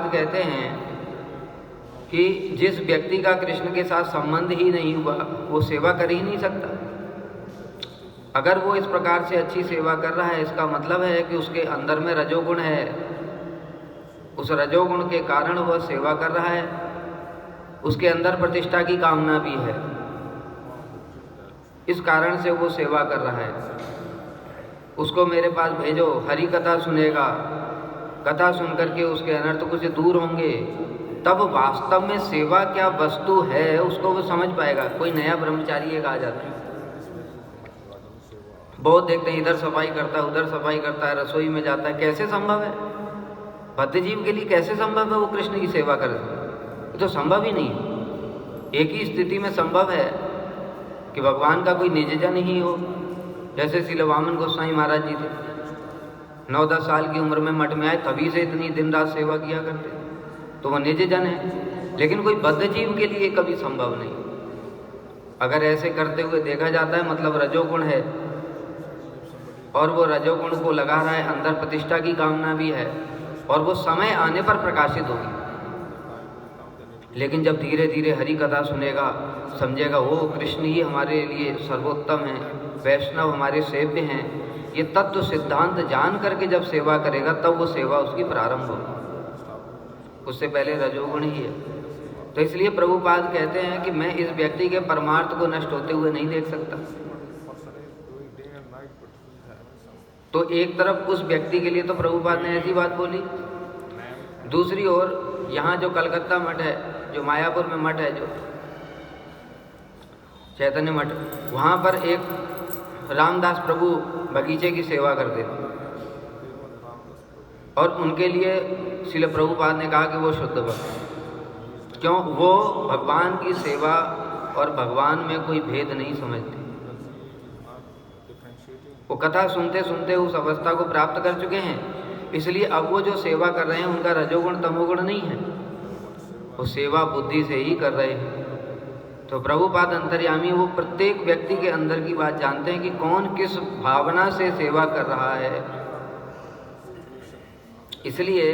कहते हैं कि जिस व्यक्ति का कृष्ण के साथ संबंध ही नहीं हुआ वो सेवा कर ही नहीं सकता। अगर वो इस प्रकार से अच्छी सेवा कर रहा है, इसका मतलब है कि उसके अंदर में रजोगुण है। उस रजोगुण के कारण वह सेवा कर रहा है, उसके अंदर प्रतिष्ठा की कामना भी है, इस कारण से वो सेवा कर रहा है। उसको मेरे पास भेजो, हरि कथा सुनेगा, कथा सुन करके उसके अनर्थ कुछ दूर होंगे, तब वास्तव में सेवा क्या वस्तु है उसको वो समझ पाएगा। कोई नया ब्रह्मचारी एक आ जाता है, बहुत देखते हैं इधर सफाई करता है, उधर सफाई करता है, रसोई में जाता है, कैसे संभव है? बद्धजीव के लिए कैसे संभव है वो कृष्ण की सेवा करे? ये तो संभव ही नहीं है। एक ही स्थिति में संभव है कि भगवान का कोई निजजन ही हो, जैसे श्रील वामन गोस्वामी महाराज जी थे, 9-10 साल की उम्र में मठ में आए, तभी से इतनी दिन रात सेवा किया करते, तो वो निजजन है। लेकिन कोई बद्धजीव के लिए कभी संभव नहीं। अगर ऐसे करते हुए देखा जाता है मतलब रजोगुण है, और वो रजोगुण को लगा रहा है, अंदर प्रतिष्ठा की कामना भी है, और वो समय आने पर प्रकाशित होगी। लेकिन जब धीरे धीरे हरि कथा सुनेगा, समझेगा वो कृष्ण ही हमारे लिए सर्वोत्तम है, वैष्णव हमारे सेव्य हैं, ये तत्व सिद्धांत जान करके जब सेवा करेगा तब वो सेवा उसकी प्रारंभ होगी। उससे पहले रजोगुण ही है। तो इसलिए प्रभुपाद कहते हैं कि मैं इस व्यक्ति के परमार्थ को नष्ट होते हुए नहीं देख सकता। तो एक तरफ उस व्यक्ति के लिए तो प्रभुपाद ने ऐसी बात बोली, दूसरी ओर यहाँ जो कलकत्ता मठ है, जो मायापुर में मठ है, जो चैतन्य मठ, वहाँ पर एक रामदास प्रभु बगीचे की सेवा करते थे, और उनके लिए श्रील प्रभुपाद ने कहा कि वो शुद्ध भक्त। क्यों? वो भगवान की सेवा और भगवान में कोई भेद नहीं समझते। वो कथा सुनते सुनते उस अवस्था को प्राप्त कर चुके हैं, इसलिए अब वो जो सेवा कर रहे हैं उनका रजोगुण तमोगुण नहीं है, वो सेवा बुद्धि से ही कर रहे हैं। तो प्रभुपाद अंतर्यामी वो प्रत्येक व्यक्ति के अंदर की बात जानते हैं कि कौन किस भावना से सेवा कर रहा है। इसलिए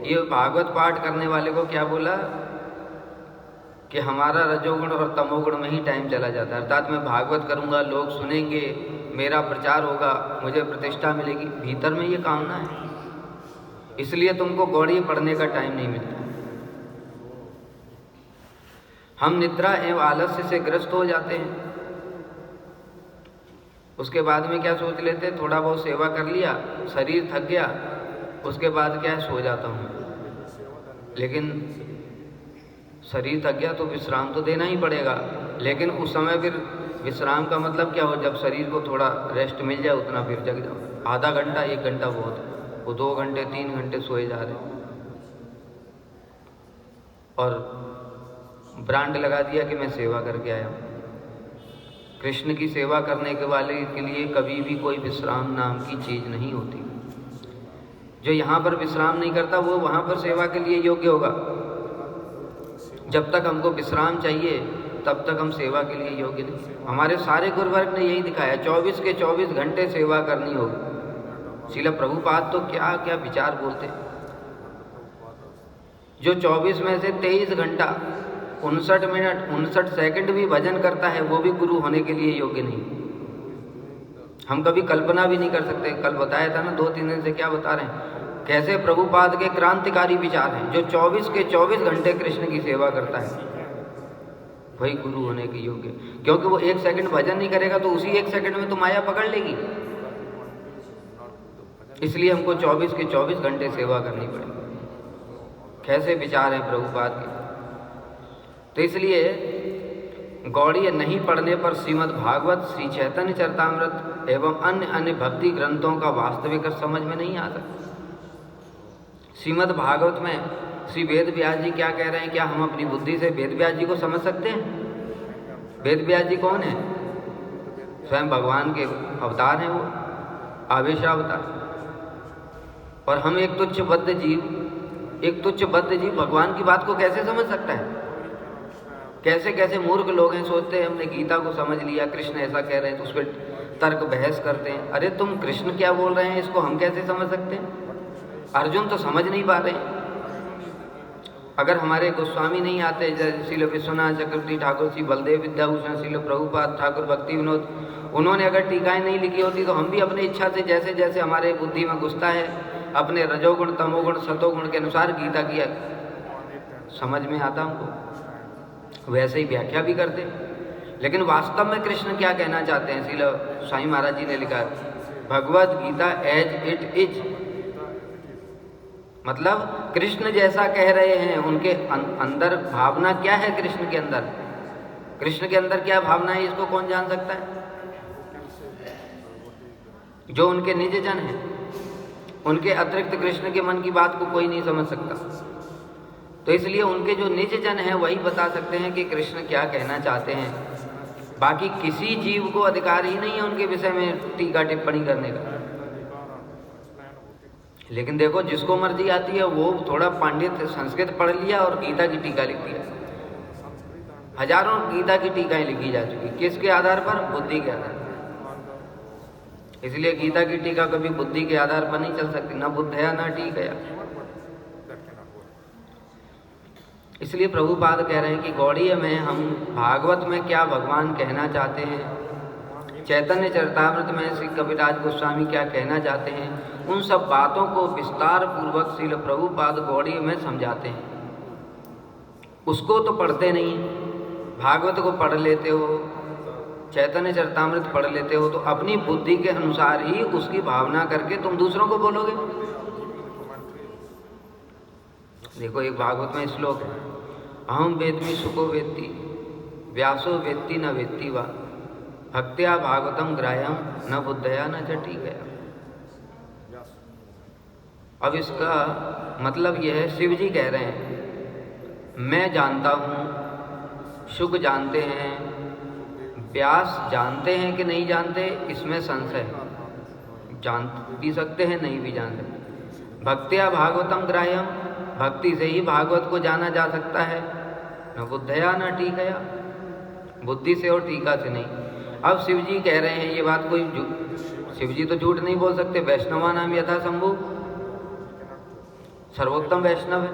ये भागवत पाठ करने वाले को क्या बोला कि हमारा रजोगुण और तमोगुण में ही टाइम चला जाता है। अर्थात मैं भागवत करूँगा, लोग सुनेंगे, मेरा प्रचार होगा, मुझे प्रतिष्ठा मिलेगी, भीतर में ये कामना है, इसलिए तुमको गौड़ी पढ़ने का टाइम नहीं मिलता। हम निद्रा एवं आलस्य से ग्रस्त हो जाते हैं, उसके बाद में क्या सोच लेते हैं, थोड़ा बहुत सेवा कर लिया, शरीर थक गया, उसके बाद क्या है, सो जाता हूँ। लेकिन शरीर थक गया तो विश्राम तो देना ही पड़ेगा, लेकिन उस समय फिर विश्राम का मतलब क्या हो, जब शरीर को थोड़ा रेस्ट मिल जाए उतना फिर जग जाओ। आधा घंटा 1 घंटा बहुत है, वो 2 घंटे 3 घंटे सोए जा रहे हैं, और ब्रांड लगा दिया कि मैं सेवा करके आया हूँ। कृष्ण की सेवा करने के वाले के लिए कभी भी कोई विश्राम नाम की चीज़ नहीं होती। जो यहाँ पर विश्राम नहीं करता वो वहाँ पर सेवा के लिए योग्य होगा। जब तक हमको विश्राम चाहिए तब तक हम सेवा के लिए योग्य नहीं। हमारे सारे गुरुवर्ग ने यही दिखाया, 24 के 24 घंटे सेवा करनी होगी। श्रील प्रभुपाद तो क्या क्या विचार बोलते। जो 24 में से 23 घंटा 59 मिनट 59 सेकंड भी भजन करता है, वो भी गुरु होने के लिए योग्य नहीं। हम कभी कल्पना भी नहीं कर सकते। कल बताया था ना, 2-3 दिन से क्या बता रहे हैं, कैसे प्रभुपाद के क्रांतिकारी विचार हैं। जो 24 के 24 घंटे कृष्ण की सेवा करता है वही गुरु होने के योग्य, क्योंकि वो 1 सेकंड भजन नहीं करेगा तो उसी 1 सेकंड में तो माया पकड़ लेगी। इसलिए हमको 24 के 24 घंटे सेवा करनी पड़ेगी। कैसे विचार हैं प्रभुपाद के। तो इसलिए गौड़ीय नहीं पढ़ने पर श्रीमद् भागवत, श्री चैतन्य चरितामृत एवं अन्य अन्य भक्ति ग्रंथों का वास्तविक समझ में नहीं आता। श्रीमद् भागवत में श्री वेद व्यास जी क्या कह रहे हैं, क्या हम अपनी बुद्धि से वेद व्यास जी को समझ सकते हैं? वेद व्यास जी कौन है? स्वयं भगवान के अवतार हैं, वो आवेशावतार। और हम एक तुच्छ बद्ध जीव भगवान की बात को कैसे समझ सकता है? कैसे कैसे मूर्ख लोग हैं, सोचते हैं हमने गीता को समझ लिया, कृष्ण ऐसा कह रहे हैं, तो उस पर तर्क बहस करते हैं। अरे तुम कृष्ण क्या बोल रहे हैं, इसको हम कैसे समझ सकते हैं? अर्जुन तो समझ नहीं पा रहे हैं। अगर हमारे गोस्वामी नहीं आते, जैसे श्रील विश्वनाथ चक्रवर्ती ठाकुर, श्री बलदेव विद्याभूषण, श्रील प्रभुपाद ठाकुर भक्ति विनोद, उन्होंने अगर टीकाएं नहीं लिखी होती तो हम भी अपनी इच्छा से जैसे जैसे हमारे बुद्धि में घुसता है अपने रजोगुण तमोगुण सतोगुण के अनुसार गीता की समझ में आता हमको, वैसे ही व्याख्या भी करते। लेकिन वास्तव में कृष्ण क्या कहना चाहते हैं? श्रील स्वामी महाराज जी ने लिखा है Bhagavad Gita as it is, मतलब कृष्ण जैसा कह रहे हैं, उनके अंदर भावना क्या है? कृष्ण के अंदर, कृष्ण के अंदर क्या भावना है इसको कौन जान सकता है? जो उनके निज जन हैं, उनके अतिरिक्त कृष्ण के मन की बात को कोई नहीं समझ सकता। तो इसलिए उनके जो निज जन हैं वही बता सकते हैं कि कृष्ण क्या कहना चाहते हैं। बाकी किसी जीव को अधिकार ही नहीं है उनके विषय में टीका टिप्पणी करने का। लेकिन देखो जिसको मर्जी आती है वो थोड़ा पांडित संस्कृत पढ़ लिया और गीता की टीका लिख दिया। हजारों गीता की टीकाएं लिखी जा चुकी, किसके आधार पर? बुद्धि के आधार पर। इसलिए गीता की टीका कभी बुद्धि के आधार पर नहीं चल सकती, ना बुद्धया ना टीकया। इसलिए प्रभुपाद कह रहे हैं कि गौड़ीय में हम भागवत में क्या भगवान कहना चाहते हैं, चैतन्य चरितामृत में श्री कविराज गोस्वामी क्या कहना चाहते हैं, उन सब बातों को विस्तार पूर्वक श्रील प्रभुपाद गौड़ीय में समझाते हैं। उसको तो पढ़ते नहीं, भागवत को पढ़ लेते हो, चैतन्य चरितामृत पढ़ लेते हो, तो अपनी बुद्धि के अनुसार ही उसकी भावना करके तुम दूसरों को बोलोगे। देखो एक भागवत में श्लोक है, अहम वेद्मि सुको वेत्ति व्यासो वेत्ति न वेत्ति वा भक्त्या भागवतम ग्राह्यम न बुद्धया न च टीकया। अब इसका मतलब यह है, शिव जी कह रहे हैं मैं जानता हूँ, शुक जानते हैं, व्यास जानते हैं कि नहीं जानते इसमें संशय, जान भी सकते हैं नहीं भी जानते। भक्त्या भागवतम ग्राह्यम, भक्ति से ही भागवत को जाना जा सकता है, न बुद्धया न टीकया, बुद्धि से और टीका से नहीं। अब शिव जी कह रहे हैं ये बात, कोई शिव जी तो झूठ नहीं बोल सकते, वैष्णवा नाम यथा शंभु, सर्वोत्तम वैष्णव है।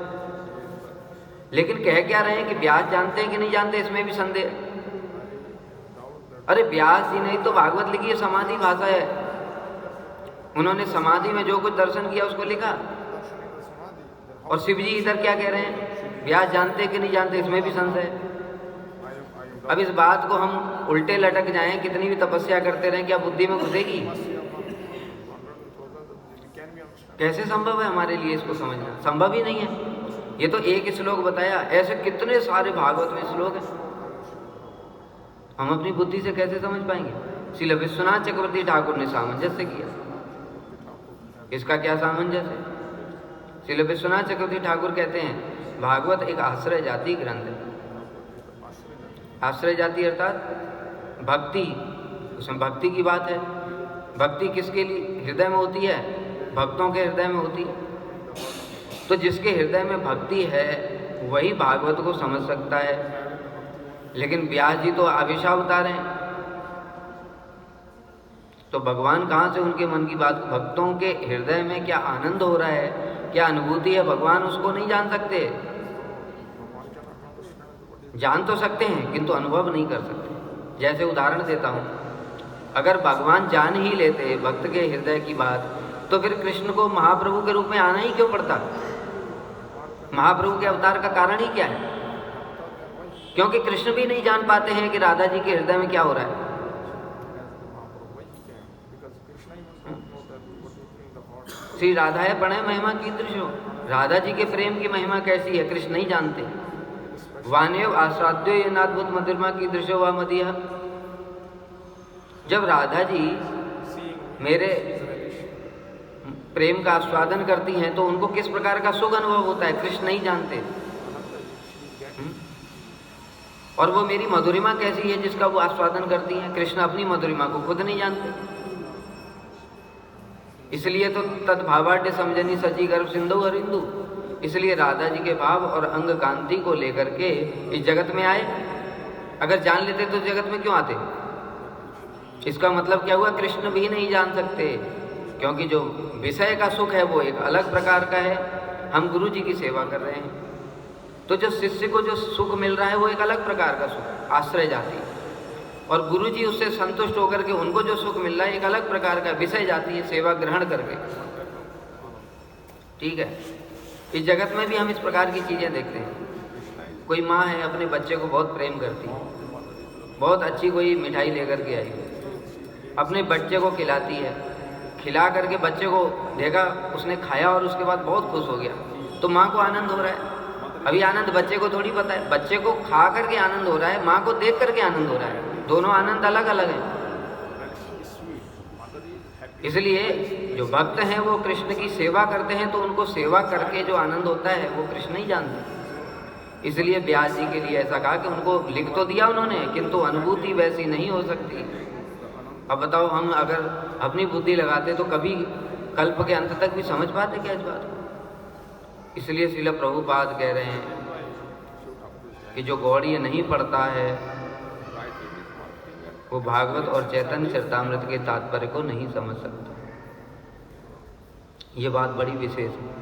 लेकिन कह क्या रहे हैं कि व्यास जानते हैं कि नहीं जानते इसमें भी संदेह है। अरे व्यास जी नहीं तो भागवत लिखी है, समाधि भाषा है, उन्होंने समाधि में जो कुछ दर्शन किया उसको लिखा। और शिव जी इधर क्या कह रहे हैं, व्यास जानते कि नहीं जानते इसमें भी संशय है। अब इस बात को हम उल्टे लटक जाएं, कितनी भी तपस्या करते रहें, क्या बुद्धि में घुसेगी? कैसे संभव है हमारे लिए इसको समझना? संभव ही नहीं है। ये तो एक श्लोक बताया, ऐसे कितने सारे भागवत में श्लोक है, हम अपनी बुद्धि से कैसे समझ पाएंगे? श्रील विश्वनाथ चक्रवर्ती ठाकुर ने सामंजस्य किया। इसका क्या सामंजस्य है? श्रील विश्वनाथ चक्रवर्ती ठाकुर कहते हैं भागवत एक आश्रय जाति ग्रंथ है। आश्रय जाति अर्थात भक्ति, उसमें भक्ति की बात है। भक्ति किसके लिए हृदय में होती है? भक्तों के हृदय में होती है। तो जिसके हृदय में भक्ति है वही भागवत को समझ सकता है। लेकिन व्यास जी तो आविर्भाव हैं, तो भगवान कहाँ से उनके मन की बात? भक्तों के हृदय में क्या आनंद हो रहा है, क्या अनुभूति है, भगवान उसको नहीं जान सकते। जान तो सकते हैं किंतु अनुभव नहीं कर सकते। जैसे उदाहरण देता हूँ, अगर भगवान जान ही लेते भक्त के हृदय की बात, तो फिर कृष्ण को महाप्रभु के रूप में आना ही क्यों पड़ता? महाप्रभु के अवतार का कारण ही क्या है? क्योंकि कृष्ण भी नहीं जान पाते हैं कि राधा जी के हृदय में क्या हो रहा है। श्री राधा है प्रणय महिमा की दृश्यो, राधा जी के प्रेम की महिमा कैसी है कृष्ण नहीं जानते। वानेव आस्वाद्यो ये नाद्भुत मधुरमा की दृश्यो व मदिया, जब राधा जी मेरे प्रेम का आस्वादन करती हैं तो उनको किस प्रकार का सुख अनुभव होता है कृष्ण नहीं जानते। और वो मेरी मधुरिमा कैसी है जिसका वो आस्वादन करती हैं, कृष्ण अपनी मधुरिमा को खुद नहीं जानते। इसलिए तो तद्भावाढ़ समझनी सची गर्भ सिंधु हरिंदु, इसलिए राधा जी के भाव और अंग कांति को लेकर के इस जगत में आए। अगर जान लेते तो जगत में क्यों आते? इसका मतलब क्या हुआ? कृष्ण भी नहीं जान सकते, क्योंकि जो विषय का सुख है वो एक अलग प्रकार का है। हम गुरु जी की सेवा कर रहे हैं, तो जो शिष्य को जो सुख मिल रहा है वो एक अलग प्रकार का सुख, आश्रय जाति, और गुरु जी उससे संतुष्ट होकर के उनको जो सुख मिल रहा है एक अलग प्रकार का विषय जाती है, सेवा ग्रहण करके। ठीक है, इस जगत में भी हम इस प्रकार की चीज़ें देखते हैं। कोई माँ है अपने बच्चे को बहुत प्रेम करती है, बहुत अच्छी कोई मिठाई लेकर के आई, अपने बच्चे को खिलाती है, खिला करके बच्चे को देखा उसने खाया और उसके बाद बहुत खुश हो गया, तो माँ को आनंद हो रहा है। अभी आनंद बच्चे को थोड़ी पता है, बच्चे को खा करके आनंद हो रहा है, माँ को देख करके आनंद हो रहा है, दोनों आनंद अलग अलग हैं। इसलिए जो भक्त हैं वो कृष्ण की सेवा करते हैं तो उनको सेवा करके जो आनंद होता है वो कृष्ण ही जानते हैं। इसलिए व्यास जी के लिए ऐसा कहा कि उनको लिख तो दिया उन्होंने, किंतु अनुभूति वैसी नहीं हो सकती। अब बताओ, हम अगर अपनी बुद्धि लगाते तो कभी कल्प के अंत तक भी समझ पाते क्या इस बात को? इसलिए श्रील प्रभुपाद कह रहे हैं कि जो गौड़ीय नहीं पढ़ता है वो भागवत और चैतन्य चरितामृत के तात्पर्य को नहीं समझ सकता। ये बात बड़ी विशेष है।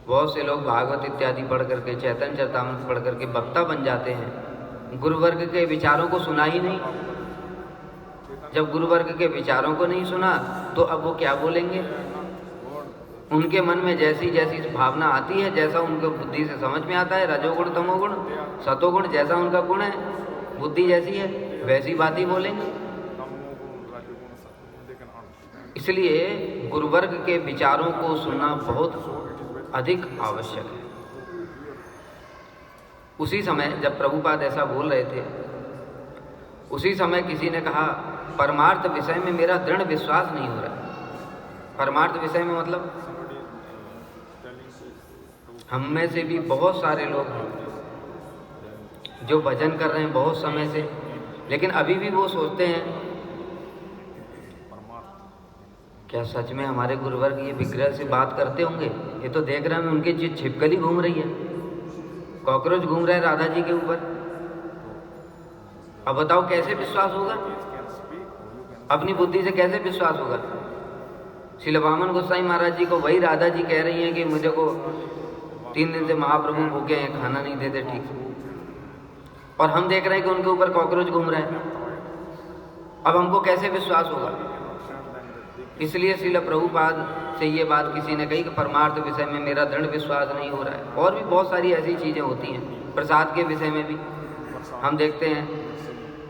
बहुत से लोग भागवत इत्यादि पढ़ करके, चैतन्य चरितामृत पढ़ करके वक्ता बन जाते हैं, गुरु वर्ग के विचारों को सुना ही नहीं। जब गुरु वर्ग के विचारों को नहीं सुना तो अब वो क्या बोलेंगे? उनके मन में जैसी जैसी भावना आती है, जैसा उनको बुद्धि से समझ में आता है, रजोगुण तमोगुण सतोगुण जैसा उनका गुण है, बुद्धि जैसी है वैसी बात ही बोलेंगे। इसलिए गुरु वर्ग के विचारों को सुनना बहुत अधिक आवश्यक है। उसी समय जब प्रभुपाद ऐसा बोल रहे थे, उसी समय किसी ने कहा परमार्थ विषय में मेरा दृढ़ विश्वास नहीं हो रहा। परमार्थ विषय में मतलब हम में से भी बहुत सारे लोग हैं जो भजन कर रहे हैं बहुत समय से, लेकिन अभी भी वो सोचते हैं क्या सच में हमारे गुरुवर्ग ये विग्रह से बात करते होंगे? ये तो देख रहे हैं उनकी जो छिपकली घूम रही है, कॉकरोच घूम रहे हैं राधा जी के ऊपर। अब बताओ कैसे विश्वास होगा? अपनी बुद्धि से कैसे विश्वास होगा? श्रील वामन गोसाई महाराज जी को वही राधा जी कह रही हैं कि मुझे को 3 दिन से महाप्रभु भूखे हैं, खाना नहीं देते ठीक से, और हम देख रहे हैं कि उनके ऊपर कॉकरोच घूम रहे हैं। अब हमको कैसे विश्वास होगा? इसलिए श्रील प्रभुपाद से ये बात किसी ने कही कि परमार्थ विषय में मेरा दृढ़ विश्वास नहीं हो रहा है। और भी बहुत सारी ऐसी चीज़ें होती हैं। प्रसाद के विषय में भी हम देखते हैं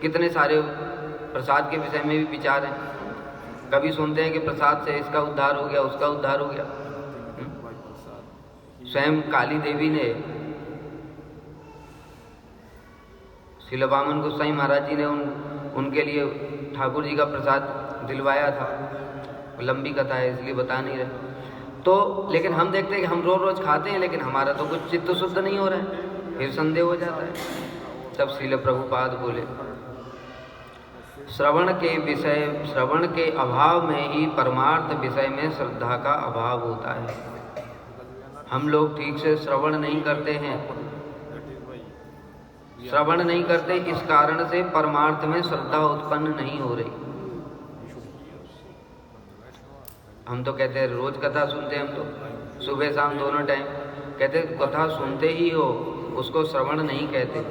कितने सारे प्रसाद के विषय में भी विचार हैं। कभी सुनते हैं कि प्रसाद से इसका उद्धार हो गया, उसका उद्धार हो गया। स्वयं काली देवी ने श्रील वामन गोसाई महाराज जी ने उनके लिए ठाकुर जी का प्रसाद दिलवाया था। लंबी कथा है इसलिए बता नहीं रहे तो, लेकिन हम देखते हैं कि हम रोज रोज खाते हैं लेकिन हमारा तो कुछ चित्त शुद्ध नहीं हो रहा है, फिर संदेह हो जाता है। तब श्रील प्रभुपाद बोले श्रवण के अभाव में ही परमार्थ विषय में श्रद्धा का अभाव होता है। हम लोग ठीक से श्रवण नहीं करते हैं, श्रवण नहीं करते, इस कारण से परमार्थ में श्रद्धा उत्पन्न नहीं हो रही। हम तो कहते हैं रोज कथा सुनते हैं, हम तो सुबह शाम दोनों टाइम कहते कथा सुनते ही हो, उसको श्रवण नहीं कहते।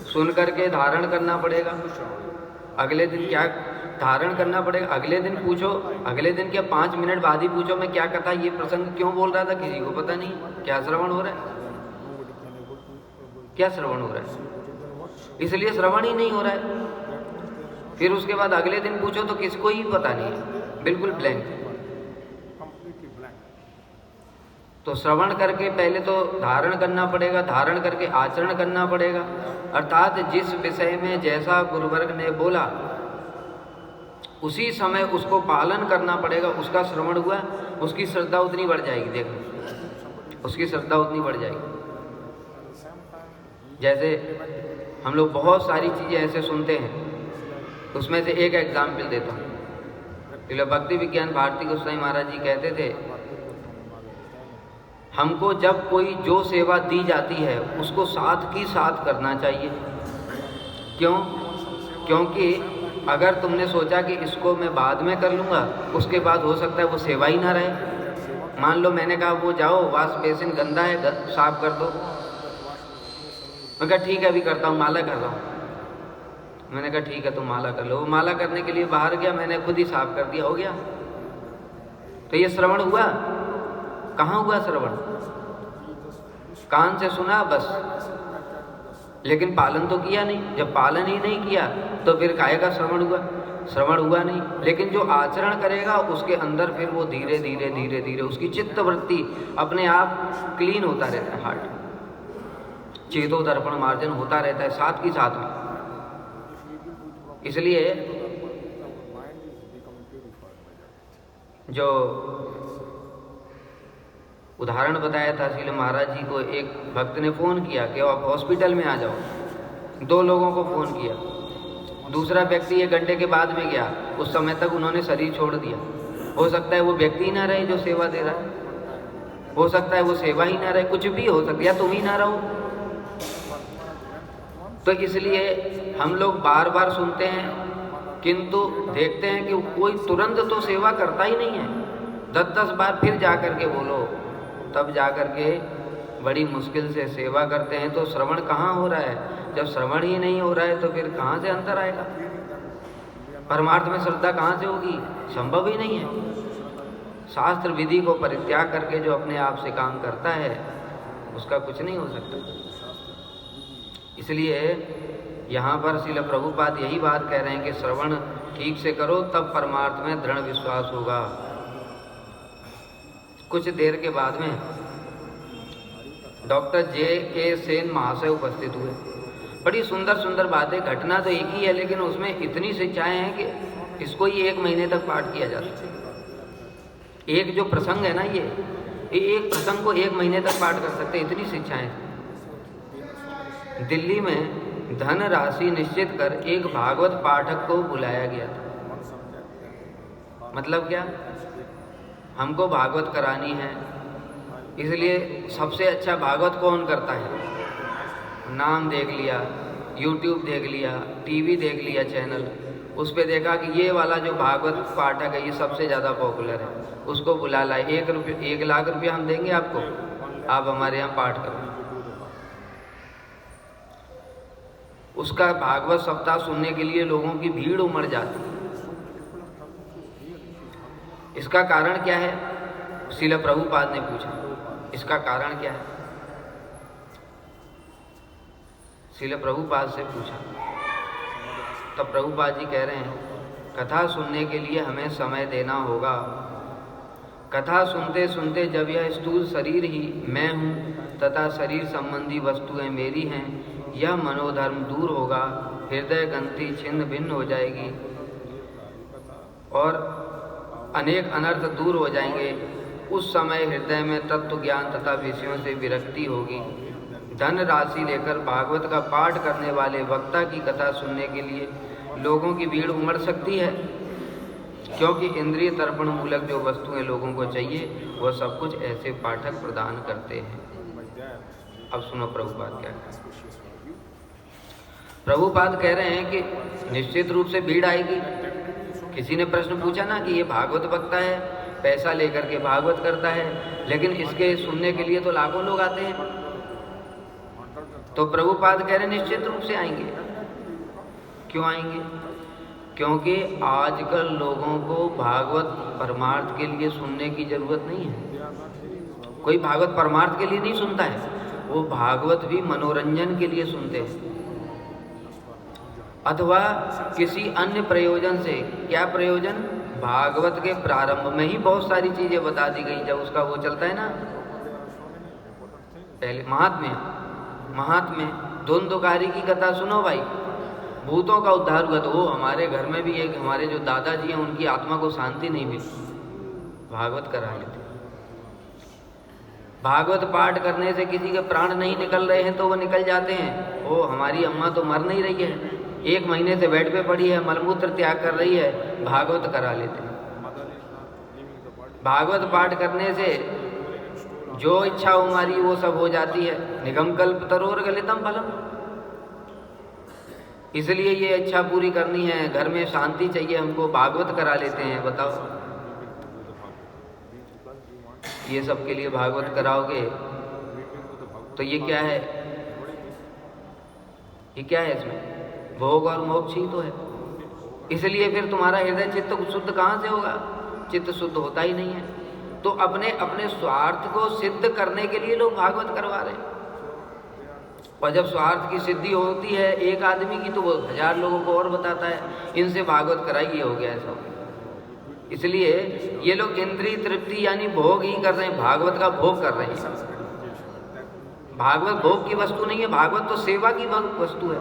सुन करके धारण करना पड़ेगा, अगले दिन क्या धारण करना पड़ेगा, अगले दिन पूछो, अगले दिन क्या 5 मिनट बाद ही पूछो मैं क्या कथा ये प्रसंग क्यों बोल रहा था, किसी को पता नहीं। क्या श्रवण हो रहा है? क्या श्रवण हो रहा है? इसलिए श्रवण ही नहीं हो रहा है। फिर उसके बाद अगले दिन पूछो तो किसको ही पता नहीं है, बिल्कुल ब्लैंक। तो श्रवण करके पहले तो धारण करना पड़ेगा, धारण करके आचरण करना पड़ेगा। अर्थात जिस विषय में जैसा गुरुवर्ग ने बोला उसी समय उसको पालन करना पड़ेगा। उसका श्रवण हुआ, उसकी श्रद्धा उतनी बढ़ जाएगी। देखो उसकी श्रद्धा उतनी बढ़ जाएगी। जैसे हम लोग बहुत सारी चीज़ें ऐसे सुनते हैं, उसमें से एक एग्जाम्पल देता हूँ। भक्ति विज्ञान भारती गोसाई महाराज जी कहते थे हमको जब कोई जो सेवा दी जाती है उसको साथ की साथ करना चाहिए। क्यों? क्योंकि अगर तुमने सोचा कि इसको मैं बाद में कर लूँगा, उसके बाद हो सकता है वो सेवा ही ना रहे। मान लो मैंने कहा वो जाओ वाश बेसिन गंदा है साफ कर दो, मैं कहा ठीक है अभी करता हूँ, माला कर रहा हूँ। मैंने कहा ठीक है तुम माला कर लो। वो माला करने के लिए बाहर गया, मैंने खुद ही साफ कर दिया, हो गया। तो ये श्रवण हुआ? कहाँ हुआ श्रवण? कान से सुना बस, लेकिन पालन तो किया नहीं। जब पालन ही नहीं किया तो फिर काहे का श्रवण हुआ? श्रवण हुआ नहीं। लेकिन जो आचरण करेगा उसके अंदर फिर वो धीरे धीरे धीरे धीरे उसकी चित्त वृत्ति अपने आप क्लीन होता रहता है, हार्ट चेतो दर्पण मार्जन होता रहता है साथ ही साथ में। इसलिए जो उदाहरण बताया था श्रील महाराज जी को, एक भक्त ने फ़ोन किया कि आप हॉस्पिटल में आ जाओ, 2 लोगों को फ़ोन किया, दूसरा व्यक्ति 1 घंटे के बाद में गया, उस समय तक उन्होंने शरीर छोड़ दिया। हो सकता है वो व्यक्ति ही ना रहे जो सेवा दे रहा है, हो सकता है वो सेवा ही ना रहे, कुछ भी हो सकता है, या तुम ही ना रहो। तो इसलिए हम लोग बार बार सुनते हैं किंतु देखते हैं कि कोई तुरंत तो सेवा करता ही नहीं है। 10-10 बार फिर जा कर के बोलो, तब जा कर के बड़ी मुश्किल से सेवा करते हैं। तो श्रवण कहाँ हो रहा है? जब श्रवण ही नहीं हो रहा है तो फिर कहाँ से अंतर आएगा? परमार्थ में श्रद्धा कहाँ से होगी? संभव ही नहीं है। शास्त्र विधि को परित्याग करके जो अपने आप से काम करता है उसका कुछ नहीं हो सकता। इसलिए यहाँ पर श्रील प्रभुपाद यही बात कह रहे हैं कि श्रवण ठीक से करो तब परमार्थ में दृढ़ विश्वास होगा। कुछ देर के बाद में डॉक्टर J.K. सेन महाशय उपस्थित हुए। बड़ी सुंदर सुंदर बातें, घटना तो एक ही है लेकिन उसमें इतनी शिक्षाएं हैं कि इसको ही 1 महीने तक पाठ किया जा सकता है। एक जो प्रसंग है ना, ये एक प्रसंग को 1 महीने तक पाठ कर सकते, इतनी शिक्षाएं। दिल्ली में धन राशि निश्चित कर एक भागवत पाठक को बुलाया गया था। मतलब क्या? हमको भागवत करानी है, इसलिए सबसे अच्छा भागवत कौन करता है? नाम देख लिया, YouTube देख लिया, टीवी देख लिया चैनल, उस पे देखा कि ये वाला जो भागवत पाठक है ये सबसे ज़्यादा पॉपुलर है, उसको बुला लाए। 1 लाख रुपया हम देंगे आपको, आप हमारे यहाँ पाठ करो। उसका भागवत सप्ताह सुनने के लिए लोगों की भीड़ उमड़ जाती है। इसका कारण क्या है? श्रील प्रभुपाद ने पूछा, इसका कारण क्या है? श्रील प्रभुपाद से पूछा, तब प्रभुपाद जी कह रहे हैं, कथा सुनने के लिए हमें समय देना होगा। कथा सुनते सुनते जब यह स्थूल शरीर ही मैं हूँ तथा शरीर संबंधी वस्तुएं मेरी हैं, यह मनोधर्म दूर होगा, हृदय ग्रंथि छिन्न भिन्न हो जाएगी और अनेक अनर्थ दूर हो जाएंगे। उस समय हृदय में तत्व ज्ञान तथा विषयों से विरक्ति होगी। धन राशि लेकर भागवत का पाठ करने वाले वक्ता की कथा सुनने के लिए लोगों की भीड़ उमड़ सकती है, क्योंकि इंद्रिय तर्पण मूलक जो वस्तुएं लोगों को चाहिए वह सब कुछ ऐसे पाठक प्रदान करते हैं। अब सुनो प्रभुपाद क्या है। प्रभुपाद कह रहे हैं कि निश्चित रूप से भीड़ आएगी। किसी ने प्रश्न पूछा ना कि ये भागवत वक्ता है, पैसा लेकर के भागवत करता है, लेकिन इसके सुनने के लिए तो लाखों लोग आते हैं। तो प्रभुपाद कह रहे हैं निश्चित रूप से आएंगे। क्यों आएंगे? क्योंकि आजकल लोगों को भागवत परमार्थ के लिए सुनने की जरूरत नहीं है। कोई भागवत परमार्थ के लिए नहीं सुनता है, वो भागवत भी मनोरंजन के लिए सुनते हैं अथवा किसी अन्य प्रयोजन से। क्या प्रयोजन? भागवत के प्रारंभ में ही बहुत सारी चीजें बता दी गई। जब उसका वो चलता है ना, पहले महात्म्य धुंधकारी की कथा सुनो भाई, भूतों का उद्धार हुआ। तो वो हमारे घर में भी एक हमारे जो दादाजी हैं उनकी आत्मा को शांति नहीं मिली, भागवत करा लेते। भागवत पाठ करने से किसी के प्राण नहीं निकल रहे हैं तो वो निकल जाते हैं। वो हमारी अम्मा तो मर नहीं रही है, 1 महीने से बेड पे पड़ी है, मलमूत्र त्याग कर रही है, भागवत करा लेते हैं। भागवत पाठ करने से जो इच्छा हमारी वो सब हो जाती है। निगम कल्प तरोर गलितम फलम। इसलिए ये इच्छा पूरी करनी है, घर में शांति चाहिए हमको, भागवत करा लेते हैं। बताओ, ये सब के लिए भागवत कराओगे तो ये क्या है? ये क्या है इसमें? भोग और मोक्ष ही तो है। इसलिए फिर तुम्हारा हृदय चित्त शुद्ध कहाँ से होगा? चित्त शुद्ध होता ही नहीं है। तो अपने अपने स्वार्थ को सिद्ध करने के लिए लोग भागवत करवा रहे हैं। और जब स्वार्थ की सिद्धि होती है एक आदमी की, तो वो 1000 लोगों को और बताता है इनसे भागवत कराई, ये हो गया ऐसा। इसलिए ये लोग इंद्रिय तृप्ति यानी भोग ही कर रहे हैं, भागवत का भोग कर रहे हैं। भागवत भोग की वस्तु नहीं है, भागवत तो सेवा की वस्तु है।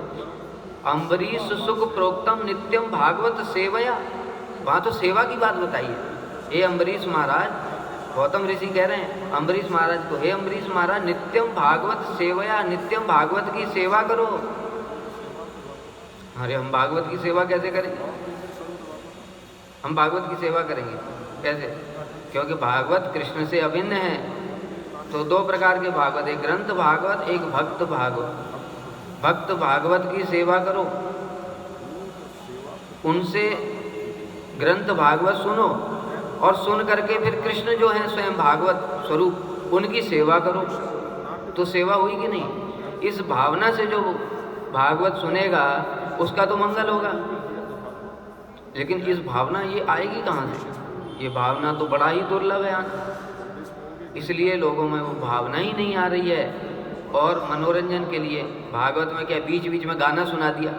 अम्बरीश सुख प्रोक्तम नित्यम भागवत सेवया, वहाँ तो सेवा की बात बताई है। हे अम्बरीश महाराज, गौतम ऋषि कह रहे हैं अम्बरीश महाराज को, हे अम्बरीश महाराज नित्यम भागवत सेवया, नित्यम भागवत की सेवा करो। अरे हम भागवत की सेवा कैसे करें? हम भागवत की सेवा करेंगे कैसे? क्योंकि भागवत कृष्ण से अभिन्न है। तो 2 प्रकार के भागवत, एक ग्रंथ भागवत, एक भक्त भागवत। भक्त भागवत की सेवा करो, उनसे ग्रंथ भागवत सुनो, और सुन करके फिर कृष्ण जो है स्वयं भागवत स्वरूप उनकी सेवा करो। तो सेवा हुई कि नहीं? इस भावना से जो भागवत सुनेगा उसका तो मंगल होगा। लेकिन इस भावना ये आएगी कहाँ से? ये भावना तो बड़ा ही दुर्लभ है आना। इसलिए लोगों में वो भावना ही नहीं आ रही है। और मनोरंजन के लिए भागवत में क्या, बीच बीच में गाना सुना दिया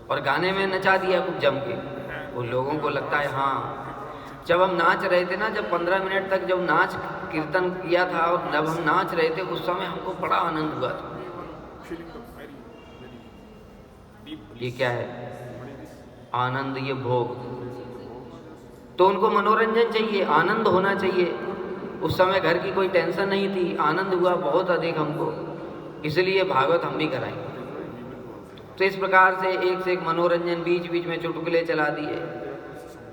और गाने में नचा दिया खूब जम के। वो लोगों को लगता है हाँ, जब हम नाच रहे थे ना, जब 15 मिनट तक जब नाच कीर्तन किया था और जब हम नाच रहे थे उस समय हमको बड़ा आनंद हुआ था। ये क्या है? आनंद, ये भोग। तो उनको मनोरंजन चाहिए, आनंद होना चाहिए। उस समय घर की कोई टेंशन नहीं थी, आनंद हुआ बहुत अधिक हमको, इसलिए भागवत हम भी कराएंगे। तो इस प्रकार से एक से एक मनोरंजन, बीच बीच में चुटकुले चला दिए,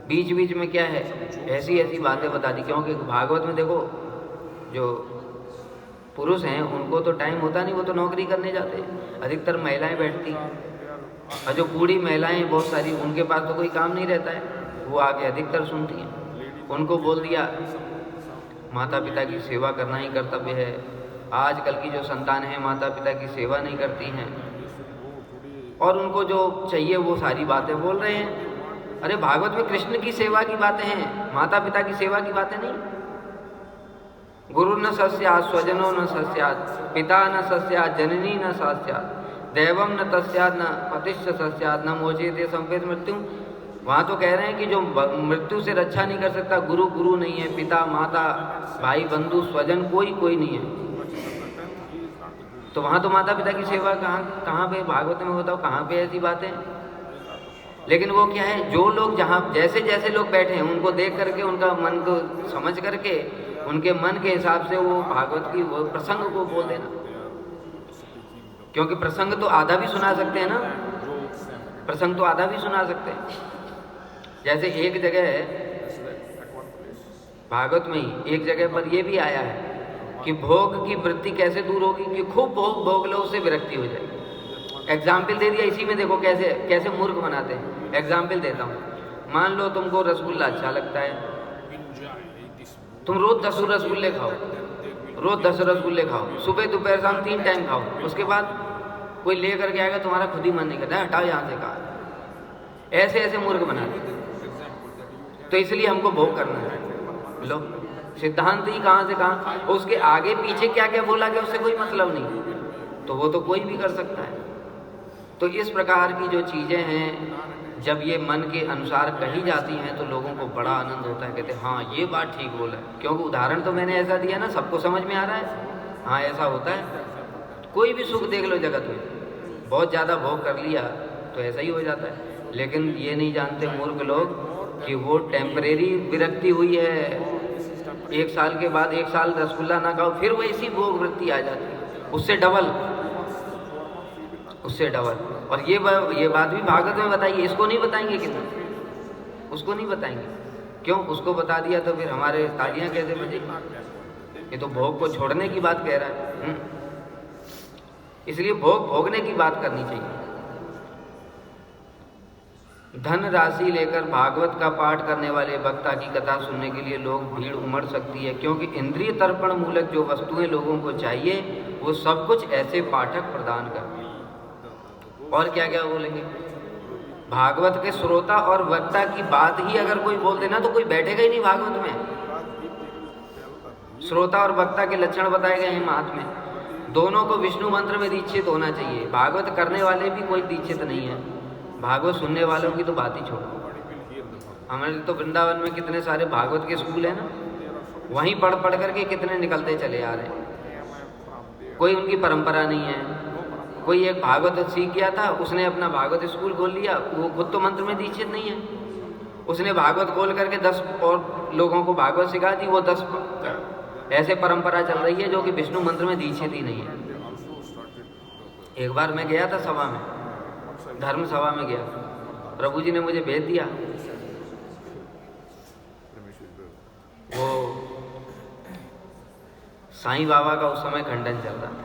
बीच बीच में क्या है ऐसी ऐसी बातें बता दी। क्योंकि भागवत में देखो जो पुरुष हैं उनको तो टाइम होता नहीं, वो तो नौकरी करने जाते हैं। अधिकतर महिलाएं बैठती हैं, और जो बूढ़ी महिलाएं बहुत सारी, उनके पास तो कोई काम नहीं रहता है, वो आके अधिकतर सुनती हैं। उनको बोल दिया माता पिता की सेवा करना ही कर्तव्य है। आजकल की जो संतान है माता पिता की सेवा नहीं करती हैं, और उनको जो चाहिए वो सारी बातें बोल रहे हैं। अरे भागवत में कृष्ण की सेवा की बातें हैं, माता पिता की सेवा की बातें नहीं। गुरु न सस्यात्, स्वजनो न सस्यात्, पिता न सस्यात्, जननी न सस्यात्, दैवम न तस्यात्, न पतिश्च सस्यात्, न मोचेते संपेत मृत्यु। वहाँ तो कह रहे हैं कि जो मृत्यु से रक्षा नहीं कर सकता, गुरु नहीं है, पिता माता भाई बंधु स्वजन कोई नहीं है। तो वहाँ तो माता पिता की सेवा कहाँ पे? भागवत में बताओ कहाँ पे ऐसी बातें? लेकिन वो क्या है, जो लोग जहाँ जैसे जैसे लोग बैठे हैं उनको देख करके, उनका मन को समझ करके, उनके मन के हिसाब से वो भागवत की वो प्रसंग को बोल देना। क्योंकि प्रसंग तो आधा भी सुना सकते हैं ना, प्रसंग तो आधा भी सुना सकते हैं। जैसे एक जगह भागवत में ही एक जगह पर ये भी आया है कि भोग की वृत्ति कैसे दूर होगी, कि खूब भोग लो उससे विरक्ति हो जाए। एग्जाम्पल दे दिया इसी में, देखो कैसे कैसे मूर्ख बनाते हैं। एग्जाम्पल देता हूँ, मान लो तुमको रसगुल्ला अच्छा लगता है, तुम रोज 10 रसगुल्ले खाओ, रोज 10 रसगुल्ले खाओ, सुबह दोपहर शाम 3 टाइम खाओ। उसके बाद कोई ले करके आएगा, तुम्हारा खुद ही मन नहीं करता, हटाओ यहाँ से, कहा। ऐसे ऐसे मूर्ख बनाते। तो इसलिए हमको भोग करना है। लो सिद्धांत ही कहाँ से कहाँ, उसके आगे पीछे क्या क्या बोला गया उससे कोई मतलब नहीं, तो वो तो कोई भी कर सकता है। तो इस प्रकार की जो चीज़ें हैं, जब ये मन के अनुसार कही जाती हैं तो लोगों को बड़ा आनंद होता है, कहते हैं हाँ ये बात ठीक बोला है। क्योंकि उदाहरण तो मैंने ऐसा दिया ना, सबको समझ में आ रहा है, हाँ ऐसा होता है। कोई भी सुख देख लो जगत में, बहुत ज़्यादा भोग कर लिया तो ऐसा ही हो जाता है। लेकिन ये नहीं जानते मूर्ख लोग कि वो टेम्परेरी विरक्ति हुई है। 1 साल के बाद 1 साल रसगुल्ला ना खाओ, फिर वैसी भोग वृत्ति आ जाती है, उससे डबल। और ये बात भी भागवत में बताइए, इसको नहीं बताएंगे कितना, उसको नहीं बताएंगे। क्यों? उसको बता दिया तो फिर हमारे तालियां कैसे बजेगी? ये तो भोग को छोड़ने की बात कह रहा है। इसलिए भोगने की बात करनी चाहिए। धन राशि लेकर भागवत का पाठ करने वाले वक्ता की कथा सुनने के लिए लोग भीड़ उमड़ सकती है, क्योंकि इंद्रिय तर्पण मूलक जो वस्तुएं लोगों को चाहिए वो सब कुछ ऐसे पाठक प्रदान करते हैं। और क्या क्या बोलेंगे। भागवत के श्रोता और वक्ता की बात ही अगर कोई बोल देना तो कोई बैठेगा ही नहीं भागवत में। श्रोता और वक्ता के लक्षण बताए गए हैं महात्म्य में। दोनों को विष्णु मंत्र में दीक्षित होना चाहिए। भागवत करने वाले भी कोई दीक्षित नहीं है, भागवत सुनने वालों की तो बात ही छोड़ो। हमारे तो वृंदावन में कितने सारे भागवत के स्कूल हैं ना, वहीं पढ़ पढ़ करके कितने निकलते चले आ रहे हैं। कोई उनकी परंपरा नहीं है। कोई एक भागवत सीख गया था, उसने अपना भागवत स्कूल खोल लिया, वो खुद तो मंत्र में दीक्षित नहीं है। उसने भागवत खोल करके 10 और लोगों को भागवत सिखा दी। वो 10 ऐसे परंपरा चल रही है जो कि विष्णु मंत्र में दीक्षित ही नहीं है। एक बार मैं गया था सभा में, धर्म सभा में गया, प्रभु जी ने मुझे भेज दिया। वो साईं बाबा का उस समय खंडन चल रहा था।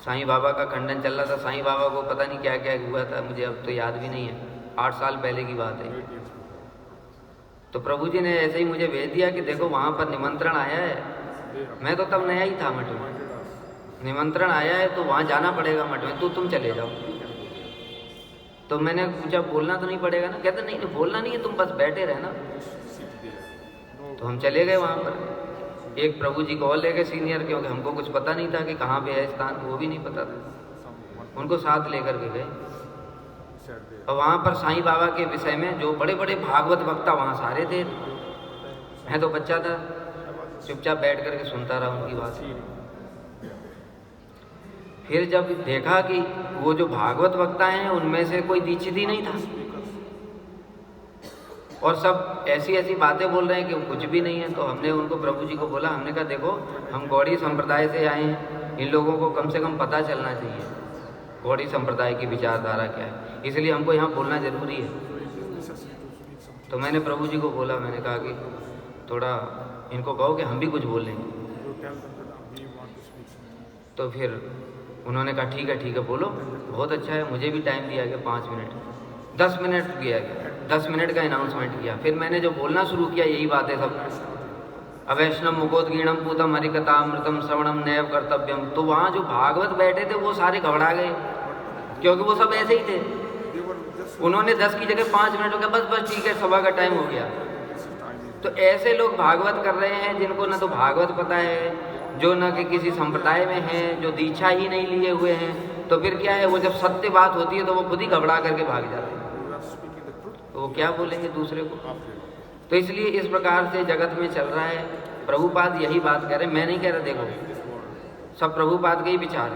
साईं बाबा का खंडन चल रहा था। साईं बाबा को पता नहीं क्या क्या हुआ था, मुझे अब तो याद भी नहीं है, 8 साल पहले की बात है। तो प्रभु जी ने ऐसे ही मुझे भेज दिया कि देखो वहाँ पर निमंत्रण आया है। मैं तो तब नया ही था मठ में। निमंत्रण आया है तो वहाँ जाना पड़ेगा मठ में, तो तुम चले जाओ। तो मैंने पूछा बोलना तो नहीं पड़ेगा ना? कहते नहीं बोलना नहीं है, तुम बस बैठे रहना। तो हम चले गए वहाँ पर। एक प्रभु जी को और ले गए सीनियर, क्योंकि हमको कुछ पता नहीं था कि कहाँ पे है स्थान, वो भी नहीं पता था। उनको साथ लेकर के गए और वहाँ पर साईं बाबा के विषय में जो बड़े बड़े भागवत वक्ता वहाँ सारे थे। मैं तो बच्चा था, चुपचाप बैठ करके सुनता रहा उनकी बात। फिर जब देखा कि वो जो भागवत वक्ता हैं उनमें से कोई दीक्षित ही नहीं था और सब ऐसी ऐसी बातें बोल रहे हैं कि कुछ भी नहीं है, तो हमने उनको प्रभु जी को बोला, हमने कहा देखो हम गौड़ी संप्रदाय से आए हैं, इन लोगों को कम से कम पता चलना चाहिए गौड़ी संप्रदाय की विचारधारा क्या है, इसलिए हमको यहाँ बोलना जरूरी है। तो मैंने प्रभु जी को बोला, मैंने कहा कि थोड़ा इनको कहो कि हम भी कुछ बोलेंगे। तो फिर उन्होंने कहा ठीक है बोलो, बहुत अच्छा है। मुझे भी टाइम दिया गया 5 मिनट, 10 मिनट दिया गया, 10 मिनट का अनाउंसमेंट किया। फिर मैंने जो बोलना शुरू किया यही बात है सब, अवैष्णव मुकोदगीणम पूतम हरिकथामृतम श्रवणम नैव कर्तव्यम। तो वहाँ जो भागवत बैठे थे वो सारे घबरा गए, क्योंकि वो सब ऐसे ही थे। उन्होंने 10 की जगह 5 मिनट हो गया, बस ठीक है सभा का टाइम हो गया। तो ऐसे लोग भागवत कर रहे हैं जिनको न तो भागवत पता है, जो न कि किसी संप्रदाय में हैं, जो दीक्षा ही नहीं लिए हुए हैं। तो फिर क्या है, वो जब सत्य बात होती है तो वो खुद ही घबरा करके भाग जाते हैं, तो वो क्या बोलेंगे दूसरे को। तो इसलिए इस प्रकार से जगत में चल रहा है। प्रभुपाद यही बात कह रहे हैं, मैं नहीं कह रहा, देखो सब प्रभुपाद के ही विचार है।